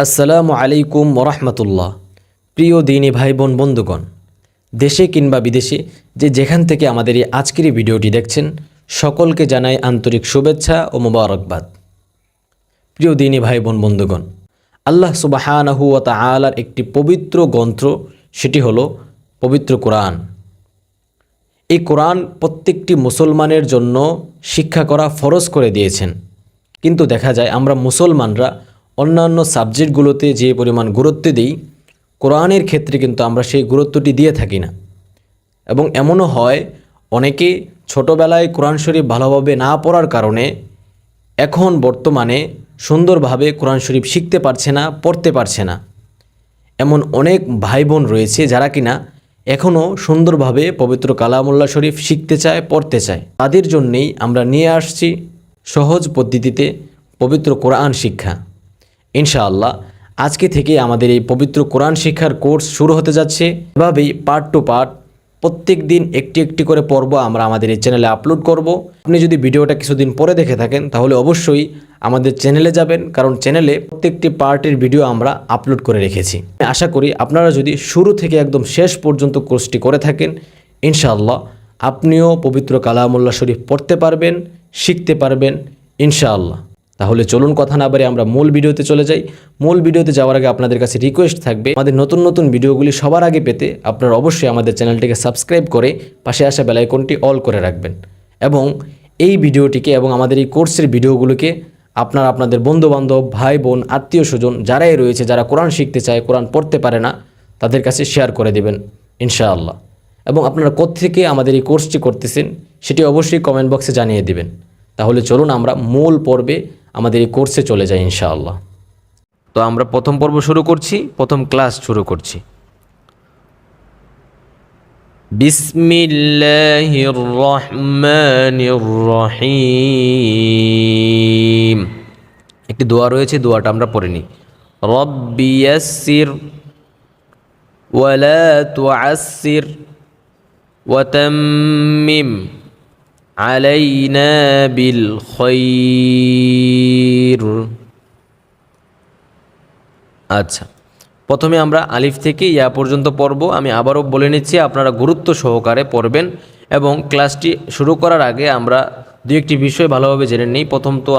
আসসালামু আলাইকুম ওরহমতুল্লাহ। প্রিয় দিনী ভাই বোন বন্ধুগণ, দেশে কিংবা বিদেশে যেখান থেকে আমাদের এই আজকের এই ভিডিওটি দেখছেন, সকলকে জানাই আন্তরিক শুভেচ্ছা ও মোবারকবাদ। প্রিয় দিনী ভাই বোন বন্ধুগণ, আল্লাহ সুবহানাহু ওয়া তাআলার একটি পবিত্র গ্রন্থ, সেটি হলো পবিত্র কোরআন। এই কোরআন প্রত্যেকটি মুসলমানের জন্য শিক্ষা করা ফরজ করে দিয়েছেন। কিন্তু দেখা যায় আমরা মুসলমানরা অন্যান্য সাবজেক্টগুলোতে যে পরিমাণ গুরুত্ব দিই, কোরআনের ক্ষেত্রে কিন্তু আমরা সেই গুরুত্বটি দিয়ে থাকি না। এবং এমনও হয় অনেকে ছোটোবেলায় কোরআন শরীফ ভালোভাবে না পড়ার কারণে এখন বর্তমানে সুন্দরভাবে কোরআন শরীফ শিখতে পারছে না, পড়তে পারছে না। এমন অনেক ভাই বোন রয়েছে যারা কিনা এখনও সুন্দরভাবে পবিত্র কালামুল্লাহ শরীফ শিখতে চায়, পড়তে চায়। তাদের জন্যেই আমরা নিয়ে আসছি সহজ পদ্ধতিতে পবিত্র কোরআন শিক্ষা। ইনশাআল্লাহ আজকে থেকে আমাদের এই পবিত্র কোরআন শিক্ষার কোর্স শুরু হতে যাচ্ছে। এভাবেই পার্ট টু পার্ট প্রত্যেক দিন একটি একটি করে পর্ব আমরা আমাদের এই চ্যানেলে আপলোড করব। আপনি যদি ভিডিওটা কিছুদিন পরে দেখে থাকেন তাহলে অবশ্যই আমাদের চ্যানেলে যাবেন, কারণ চ্যানেলে প্রত্যেকটি পার্টের ভিডিও আমরা আপলোড করে রেখেছি। আশা করি আপনারা যদি শুরু থেকে একদম শেষ পর্যন্ত কোর্সটি করে থাকেন, ইনশাআল্লাহ আপনিও পবিত্র কালামুল্লাহ শরীফ পড়তে পারবেন, শিখতে পারবেন ইনশাআল্লাহ। তাহলে চলুন কথা না বাড়িয়ে আমরা মূল ভিডিওতে চলে যাই। মূল ভিডিওতে যাওয়ার আগে আপনাদের কাছে রিকোয়েস্ট থাকবে, আমাদের নতুন নতুন ভিডিওগুলি সবার আগে পেতে আপনারা অবশ্যই আমাদের চ্যানেলটিকে সাবস্ক্রাইব করে পাশে আসা বেল আইকনটি অল করে রাখবেন। এবং এই ভিডিওটিকে এবং আমাদের এই কোর্সের ভিডিওগুলোকে আপনারা আপনাদের বন্ধুবান্ধব, ভাই বোন, আত্মীয় স্বজন যারাই রয়েছে, যারা কোরআন শিখতে চায়, কোরআন পড়তে পারে না, তাদের কাছে শেয়ার করে দেবেন ইনশাআল্লাহ। এবং আপনারা কোত্থেকে আমাদের এই কোর্সটি করতেছেন সেটি অবশ্যই কমেন্ট বক্সে জানিয়ে দিবেন। তাহলে চলুন আমরা মূল পর্বে আমাদের এই কোর্সে চলে যাই ইনশাআল্লাহ। তো আমরা প্রথম পর্ব শুরু করছি, প্রথম ক্লাস শুরু করছি। বিসমিল্লাহির রহমানির রহিম। একটি দোয়া রয়েছে, দোয়াটা আমরা পড়ে নিই। রব্বি ইয়াসসির ওয়া লা তুআসসির ওয়া তাম্মিম আলাইনা বিল খায়র। আচ্ছা, প্রথমে আমরা আলিফ থেকে ইয়া পর্যন্ত পড়ব। আমি আবারও বলে নিচ্ছি, আপনারা গুরুত্ব সহকারে পড়বেন। এবং ক্লাসটি শুরু করার আগে আমরা দু একটি বিষয় ভালোভাবে জেনে নিই। প্রথম তো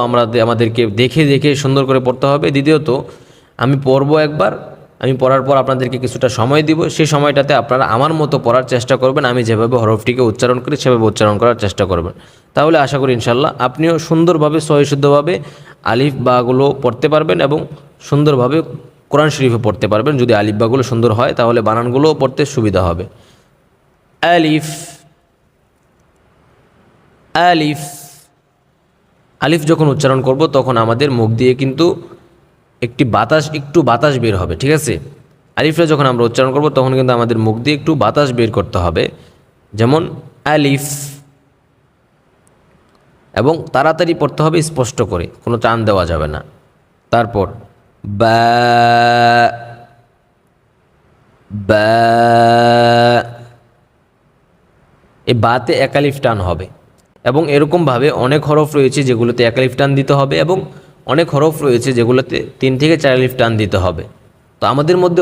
আমাদেরকে দেখে দেখে সুন্দর করে পড়তে হবে। দ্বিতীয়ত আমি পড়ব একবার, আমি পড়ার পর আপনাদেরকে কিছুটা সময় দিব। সেই সময়টাতে আপনারা আমার মতো পড়ার চেষ্টা করবেন। আমি যেভাবে হরফটিকে উচ্চারণ করি সেভাবে উচ্চারণ করার চেষ্টা করবেন। তাহলে আশা করি ইনশাল্লাহ আপনিও সুন্দরভাবে সহিশুদ্ধভাবে আলিফ বাগুলো পড়তে পারবেন এবং সুন্দরভাবে কোরআন শরীফে পড়তে পারবেন। যদি আলিফ বাগুলো সুন্দর হয় তাহলে বানানগুলোও পড়তে সুবিধা হবে। আলিফ আলিফ আলিফ যখন উচ্চারণ করব তখন আমাদের মুখ দিয়ে কিন্তু একটু বাতাস বের হবে, ঠিক আছে? আলিফটা যখন আমরা উচ্চারণ করব তখন কিন্তু আমাদের মুখ দিয়ে একটু বাতাস বের করতে হবে, যেমন আলিফ। এবং তাড়াতাড়ি পড়তে হবে, স্পষ্ট করে, কোনো টান দেওয়া যাবে না। তারপর বা বা, এই বাতে এক আলিফ টান হবে। এবং এরকমভাবে অনেক হরফ রয়েছে যেগুলোতে এক আলিফ টান দিতে হবে এবং অনেক হরফ রয়েছে যেগুলোতে 3 থেকে 4 আলিফ টান দিতে হবে। তো আমাদের মধ্যে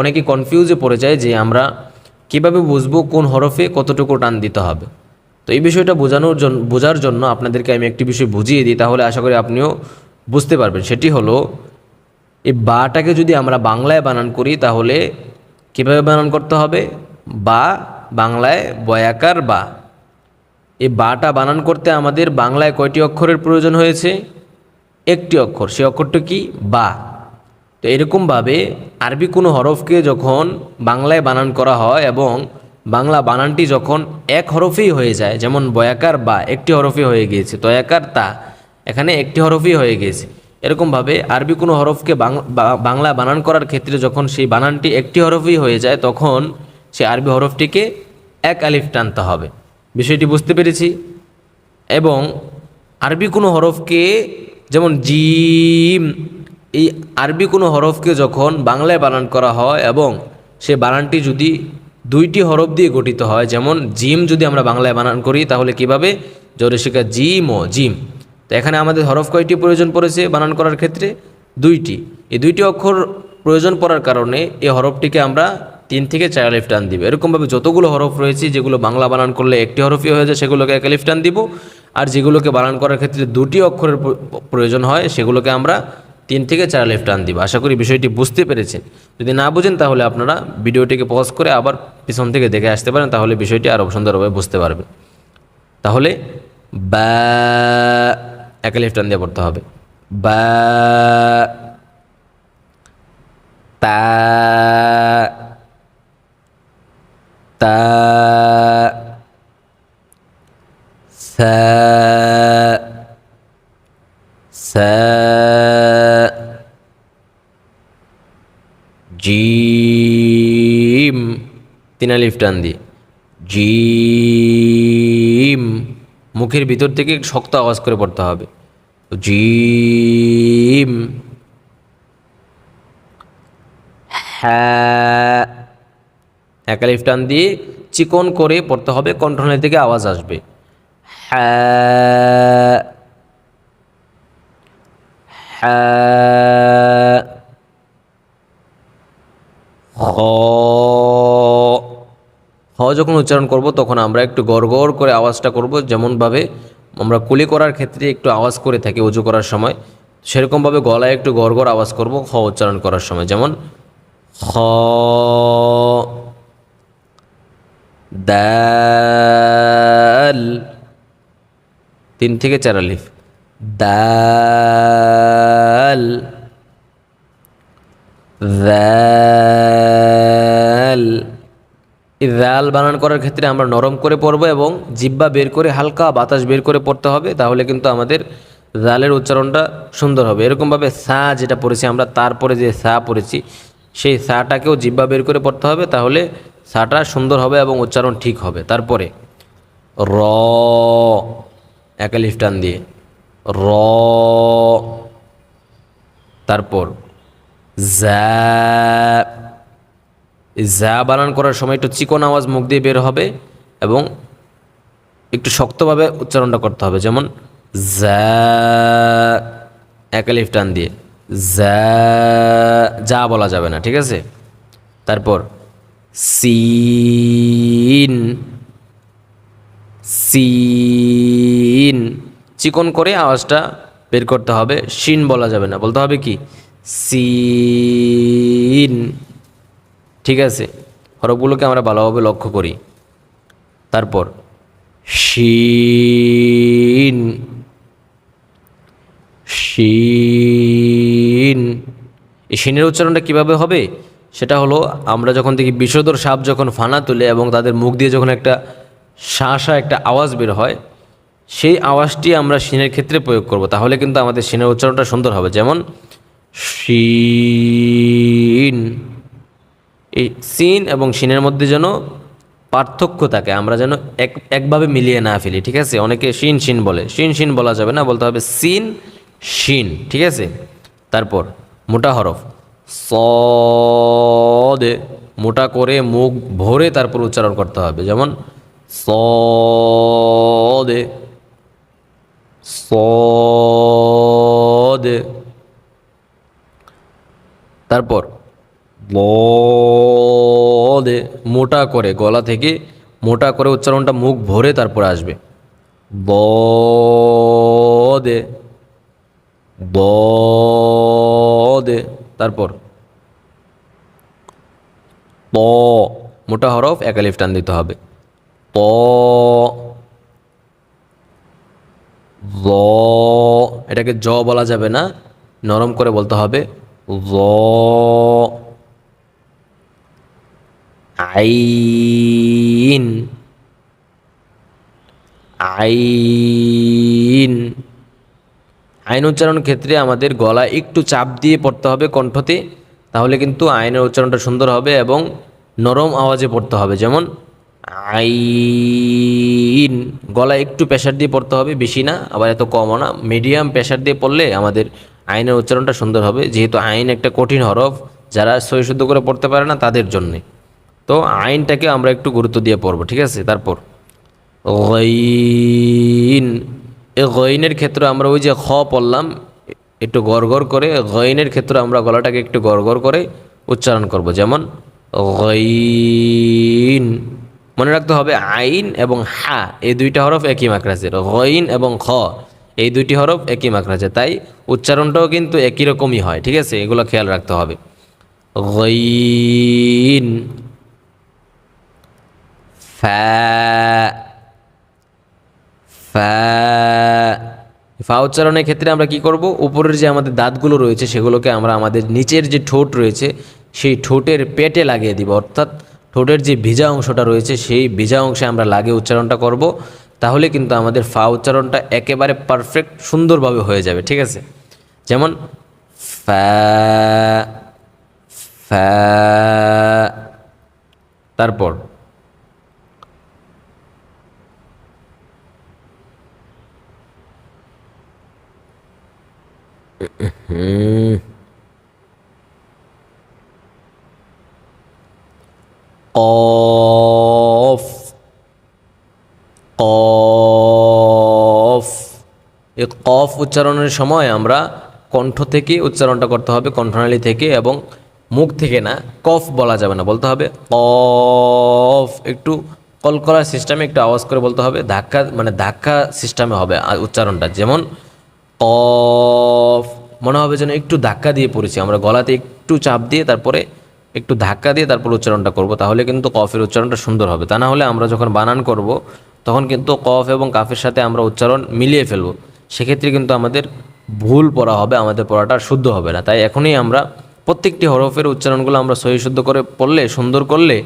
অনেকে কনফিউজে পড়ে যায় যে আমরা কীভাবে বুঝবো কোন হরফে কতটুকু টান দিতে হবে। তো এই বিষয়টা বোঝার জন্য আপনাদেরকে আমি একটি বিষয় বুঝিয়ে দিই, তাহলে আশা করি আপনিও বুঝতে পারবেন। সেটি হলো, এই বাটাকে যদি আমরা বাংলায় বানান করি তাহলে কীভাবে বানান করতে হবে? বা বাংলায় বয়াকার বা। এই বাটা বানান করতে আমাদের বাংলায় কয়টি অক্ষরের প্রয়োজন হয়েছে? একটি অক্ষর। সেই অক্ষরটা কি? বা। তো এরকমভাবে আরবি কোনো হরফকে যখন বাংলায় বানান করা হয় এবং বাংলা বানানটি যখন এক হরফেই হয়ে যায়, যেমন বয়াকার বা একটি হরফে হয়ে গিয়েছে, তয়াকার তা এখানে একটি হরফেই হয়ে গিয়েছে, এরকমভাবে আরবি কোনো হরফকে বাংলা বানান করার ক্ষেত্রে যখন সেই বানানটি একটি হরফেই হয়ে যায় তখন সেই আরবি হরফটিকে এক আলিফ টানতে হবে। বিষয়টি বুঝতে পেরেছি? এবং আরবি কোনো হরফকে, যেমন জিম, এই আরবি কোনো হরফকে যখন বাংলায় বানান করা হয় এবং সে বানানটি যদি 2টি হরফ দিয়ে গঠিত হয়, যেমন জিম যদি আমরা বাংলায় বানান করি তাহলে কিভাবে? জোরে শিখা জিম ও জিম। তো এখানে আমাদের হরফ কয়টি প্রয়োজন পড়েছে বানান করার ক্ষেত্রে? দুইটি, এই দুইটি অক্ষর প্রয়োজন পড়ার কারণে এই হরফটিকে আমরা 3 থেকে 4 আলিফ টান দিব। এরকমভাবে যতগুলো হরফ রয়েছে যেগুলো বাংলা বানান করলে একটি হরফই হয়ে যায় সেগুলোকে 1 আলিফ টান দিব, আর যেগুলোকে বানান করার ক্ষেত্রে দুটি অক্ষরের প্রয়োজন হয় সেগুলোকে আমরা 3 থেকে 4 আলিফ টান দিব। আশা করি বিষয়টি বুঝতে পেরেছেন। যদি না বুঝেন তাহলে আপনারা ভিডিওটিকে পজ করে আবার পিছন থেকে দেখে আসতে পারেন, তাহলে বিষয়টি আরও সুন্দরভাবে বুঝতে পারবেন। তাহলে বা 1 আলিফ টান দিয়ে পড়তে হবে, বা, তা, তা, সা, সা, জিম 3 আলিফ টান দিয়ে, জিম, মুখের ভিতর থেকে শক্ত আওয়াজ করে পড়তে হবে, জিম, হ্যাঁ 1 আলিফ টান দিয়ে চিকন করে পড়তে হবে, কণ্ঠনালী থেকে আওয়াজ আসবে, হ্যাঁ, হ্যাঁ, হ, হ যখন উচ্চারণ করব তখন আমরা একটু গড় গড় করে আওয়াজটা করব, যেমনভাবে আমরা কুলি করার ক্ষেত্রে একটু আওয়াজ করে থাকি উজু করার সময়, সেরকমভাবে গলায় একটু গড় গড় আওয়াজ করব হ উচ্চারণ করার সময়, যেমন খ, দাল 3 থেকে 4 আলিফ, দাল, দাল। এই দাল বানান করার ক্ষেত্রে আমরা নরম করে পড়ব এবং জিহ্বা বের করে হালকা বাতাস বের করে পড়তে হবে, তাহলে কিন্তু আমাদের দালের উচ্চারণটা সুন্দর হবে। এরকমভাবে সা যেটা পড়েছি আমরা, তারপরে যে সা পড়েছি সেই সাটাকেও জিহ্বা বের করে পড়তে হবে, তাহলে সাটা সুন্দর হবে এবং উচ্চারণ ঠিক হবে। তারপরে র 1 আলিফ টান দিয়ে, র, তারপর যা, যা বানান করার সময় একটু চিকন আওয়াজ মুখ দিয়ে বের হবে এবং একটু শক্তভাবে উচ্চারণটা করতে হবে, যেমন যা 1 আলিফ টান দিয়ে, যা, যা বলা যাবে না, ঠিক আছে। তারপর সিন, সিন চিকন করে আওয়াজটা বের করতে হবে, শিন বলা যাবে না, বলতে হবে কি সিন, ঠিক আছে। হরফগুলোকে আমরা ভালোভাবে লক্ষ্য করি। তারপর শিন, শিন, এই শিনের উচ্চারণটা কিভাবে হবে সেটা হলো, আমরা যখন দেখি বিষধর সাপ যখন ফানা তুলে এবং তাদের মুখ দিয়ে যখন একটা শাঁসা একটা আওয়াজ বের হয়, সেই আওয়াজটি আমরা শিনের ক্ষেত্রে প্রয়োগ করব, তাহলে কিন্তু আমাদের শিনের উচ্চারণটা সুন্দর হবে, যেমন শিন। এই সিন এবং শিনের মধ্যে যেন পার্থক্য থাকে, আমরা যেন একভাবে মিলিয়ে না ফেলি, ঠিক আছে। অনেকে শিন শিন বলে, শিন শিন বলা যাবে না, বলতে হবে সিন শিন, ঠিক আছে। তারপর মোটা হরফ সদে, মোটা করে মুখ ভরে তারপর উচ্চারণ করতে হবে, যেমন সদে, সদে। তারপর বদে, মোটা করে গলা থেকে মোটা করে উচ্চারণটা মুখ ভরে তারপর আসবে, বদে, বদে। তারপর প, মোটা হরফ 1 আলিফ টান দিতে হবে, প, জ, এটাকে জ বলা যাবে না, নরম করে বলতে হবে জ, আইন, আইন। আইন উচ্চারণের ক্ষেত্রে আমাদের গলা একটু চাপ দিয়ে পড়তে হবে কণ্ঠতে, তাহলে কিন্তু আইনের উচ্চারণটা সুন্দর হবে এবং নরম আওয়াজে পড়তে হবে, যেমন আইন। গলা একটু প্রেশার দিয়ে পড়তে হবে, বেশি না আবার এত কমও না, মিডিয়াম প্রেশার দিয়ে পড়লে আমাদের আইনের উচ্চারণটা সুন্দর হবে, যেহেতু আইন একটা কঠিন হরফ, যারা সহি শুদ্ধ করে পড়তে পারে না তাদের জন্যে, তো আইনটাকে আমরা একটু গুরুত্ব দিয়ে পড়ব, ঠিক আছে। তারপর গইন, এই গইনের ক্ষেত্রে আমরা ওই যে খ পড়লাম, একটু গড়গড় করে, গইনের ক্ষেত্রে আমরা গলাটাকে একটু গড়গড় করে উচ্চারণ করব। যেমন গইন, মনে রাখতে হবে আইন এবং হা এই দুইটা হরফ একই মাখরাজের, গইন এবং খ এই দুইটি হরফ একই মাখরাজের, তাই উচ্চারণটাও কিন্তু একই রকমই হয়। ঠিক আছে, এগুলো খেয়াল রাখতে হবে। গইন, ফা, ফা, ফা উচ্চারণের ক্ষেত্রে আমরা কি করব, উপরের যে আমাদের দাঁতগুলো রয়েছে সেগুলোকে আমরা আমাদের নিচের যে ঠোঁট রয়েছে সেই ঠোঁটের পেটে লাগিয়ে দিব, অর্থাৎ ঠোঁটের যে ভিজা অংশটা রয়েছে সেই ভিজা অংশে আমরা লাগিয়ে উচ্চারণটা করব। তাহলে কিন্তু আমাদের ফা উচ্চারণটা একেবারে পারফেক্ট সুন্দরভাবে হয়ে যাবে। ঠিক আছে, যেমন ফা, ফা, তারপর কফ, কফ। এই কফ উচ্চারণের সময় আমরা কণ্ঠ থেকে উচ্চারণটা করতে হবে, কণ্ঠনালী থেকে, এবং মুখ থেকে না, কফ বলা যাবে না, বলতে হবে কফ। একটু কলকলা সিস্টেমে একটু আওয়াজ করে বলতে হবে, ধাক্কা মানে ধাক্কা সিস্টেমে হবে উচ্চারণটা। যেমন কফ, মনে হবে যেন একটু ধাক্কা দিয়ে পড়েছি, আমরা গলাতে একটু চাপ দিয়ে তারপরে একটু ধাক্কা দিয়ে তারপর উচ্চারণটা করব, তাহলে কিন্তু কফের উচ্চারণটা সুন্দর হবে। তা না হলে আমরা যখন বানান করব তখন কিন্তু কফ এবং কাফের সাথে আমরা উচ্চারণ মিলিয়ে ফেলব, সেক্ষেত্রে কিন্তু আমাদের ভুল পড়া হবে, আমাদের পড়াটা শুদ্ধ হবে না। তাই এখনই আমরা প্রত্যেকটি হরফের উচ্চারণগুলো আমরা সহি শুদ্ধ করে পড়লে, সুন্দর করলে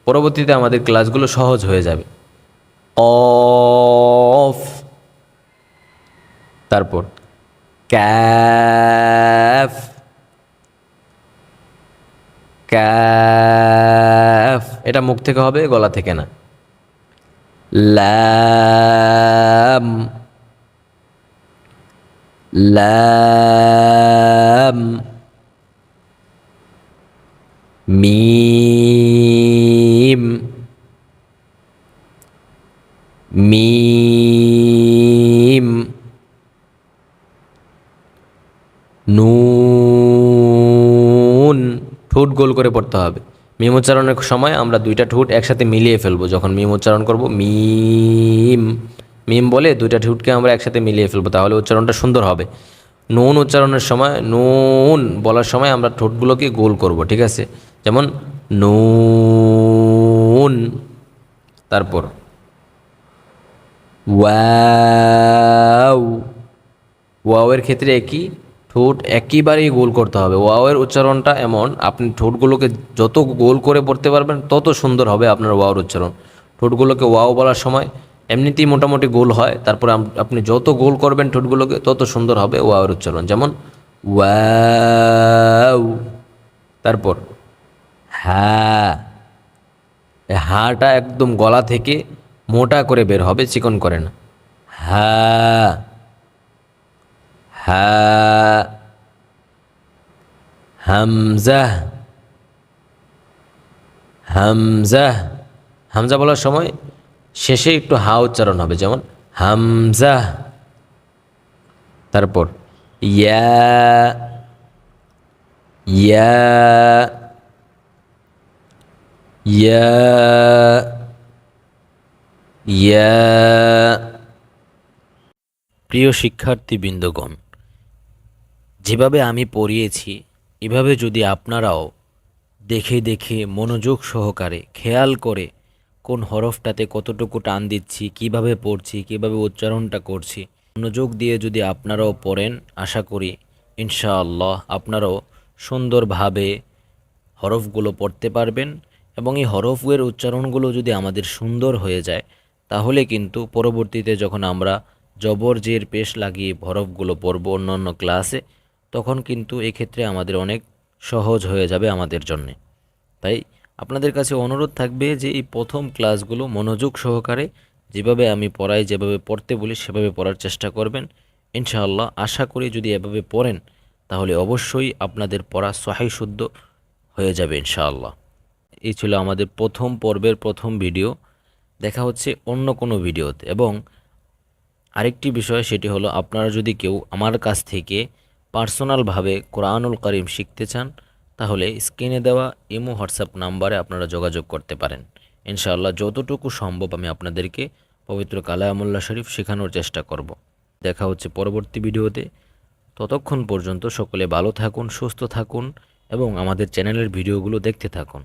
পরবর্তীতে আমাদের ক্লাসগুলো সহজ হয়ে যাবে। কফ, তারপর ক্যাফ, ক্যাফ, এটা মুখ থেকে হবে, গলা থেকে না। লাম, লাম, মিম, মিম, নুন। ঠোঁট গোল করে পড়তে হবে। মিম উচ্চারণের সময় আমরা দুইটা ঠোঁট একসাথে মিলিয়ে ফেলবো, যখন মিম উচ্চারণ করব, মিম, মিম বলে দুইটা ঠোঁটকে আমরা একসাথে মিলিয়ে ফেলবো, তাহলে উচ্চারণটা সুন্দর হবে। নুন উচ্চারণের সময়, নুন বলার সময় আমরা ঠোঁটগুলোকে গোল করব। ঠিক আছে, যেমন নুন, তারপর ওয়াও, ওয়াওয়ের ক্ষেত্রে একই, ঠোঁট একেবারেই গোল করতে হবে। ওয়াওয়ের উচ্চারণটা এমন, আপনি ঠোঁটগুলোকে যত গোল করে পড়তে পারবেন তত সুন্দর হবে আপনার ওয়াওর উচ্চারণ। ঠোঁটগুলোকে ওয়াও বলার সময় এমনিতেই মোটামুটি গোল হয়, তারপরে আপনি যত গোল করবেন ঠোঁটগুলোকে তত সুন্দর হবে ওয়াওয়ের উচ্চারণ। যেমন ওয়াও, তারপর হ্যাঁ, হাটা একদম গলা থেকে মোটা করে বের হবে, চিকন করে না। হ্যাঁ, হ্যাঁ, হামজা, হামজা, হামজা বলার সময় শেষে একটু হা উচ্চারণ হবে, যেমন হামজা। তারপর ইয়া, ইয়া, ইয়া, ইয়া। প্রিয় শিক্ষার্থীবৃন্দগণ, যেভাবে আমি পড়িয়েছি এভাবে যদি আপনারাও দেখে দেখে মনোযোগ সহকারে খেয়াল করে কোন হরফটাতে কতটুকু টান দিচ্ছি, কিভাবে পড়ছি, কিভাবে উচ্চারণটা করছি, মনোযোগ দিয়ে যদি আপনারাও পড়েন, আশা করি ইনশাআল্লাহ আপনারাও সুন্দরভাবে হরফগুলো পড়তে পারবেন। এবং এই হরফের উচ্চারণগুলো যদি আমাদের সুন্দর হয়ে যায় তাহলে কিন্তু পরবর্তীতে যখন আমরা জবর জের পেশ লাগিয়ে হরফগুলো পড়ব অন্য অন্য ক্লাসে, তখন কিন্তু এক্ষেত্রে আমাদের অনেক সহজ হয়ে যাবে আমাদের জন্যে। তাই আপনাদের কাছে অনুরোধ থাকবে যে এই প্রথম ক্লাসগুলো মনোযোগ সহকারে যেভাবে আমি পড়াই, যেভাবে পড়তে বলি সেভাবে পড়ার চেষ্টা করবেন। ইনশাআল্লাহ আশা করি যদি এভাবে পড়েন তাহলে অবশ্যই আপনাদের পড়া সহিহ শুদ্ধ হয়ে যাবে ইনশাআল্লাহ। এই ছিল আমাদের প্রথম পর্বের প্রথম ভিডিও। দেখা হচ্ছে অন্য কোনো ভিডিওতে। এবং আরেকটি বিষয়, সেটি হলো আপনারা যদি কেউ আমার কাছ থেকে পার্সোনালভাবে কোরআনুল কারীম শিখতে চান, তাহলে স্ক্রিনে দেওয়া ইমো হোয়াটসঅ্যাপ নাম্বারে আপনারা যোগাযোগ করতে পারেন। ইনশাআল্লাহ যতটুকু সম্ভব আমি আপনাদেরকে পবিত্র কালামুল্লাহ শরীফ শেখানোর চেষ্টা করব। দেখা হচ্ছে পরবর্তী ভিডিওতে। ততক্ষণ পর্যন্ত সকলে ভালো থাকুন, সুস্থ থাকুন এবং আমাদের চ্যানেলের ভিডিওগুলো দেখতে থাকুন।